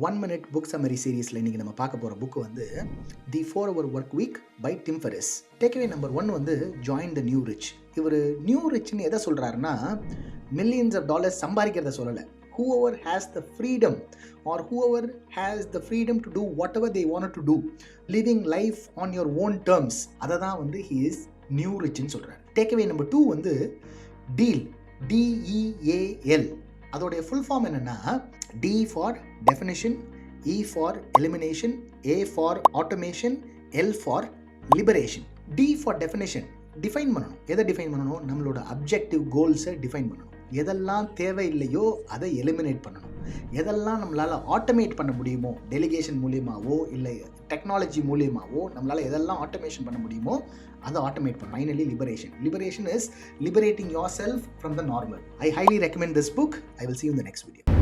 1 Minute book summary சீரீஸில் இன்றைக்கி நம்ம பார்க்க போகிற புக்கு வந்து the 4-Hour Work Week by Tim Ferriss. Takeaway number 1 வந்து ஜாயின் த நியூ ரிச். இவர் நியூ ரிச்னு எதை சொல்கிறாருன்னா, மில்லியன்ஸ் ஆஃப் டாலர்ஸ் சம்பாதிக்கிறத சொல்லலை. whoever has the freedom or whoever has the freedom to do whatever they wanted to do, living life on your own terms, அதை தான் வந்து he is new rich ன்னு சொல்கிறார். டேக்அவே நம்பர் 2 வந்து deal, DEAL. அதோடைய full form என்னென்னா, D for definition, E for elimination, A for automation, L for liberation. D for definition, define பண்ணணும். எதை டிஃபைன் பண்ணணும்? நம்மளோட அப்ஜெக்டிவ் கோல்ஸை டிஃபைன் பண்ணணும். எதெல்லாம் தேவையில்லையோ அதை எலிமினேட் பண்ணணும். எதெல்லாம் நம்மளால் ஆட்டோமேட் பண்ண முடியுமோ, டெலிகேஷன் மூலியமாகவோ இல்லை டெக்னாலஜி மூலியமாகவோ நம்மளால் எதெல்லாம் ஆட்டோமேஷன் பண்ண முடியுமோ அதை ஆட்டோமேட் பண்ணணும். Finally liberation. Liberation is liberating yourself from the normal. I highly recommend this book. I will see you in the next video.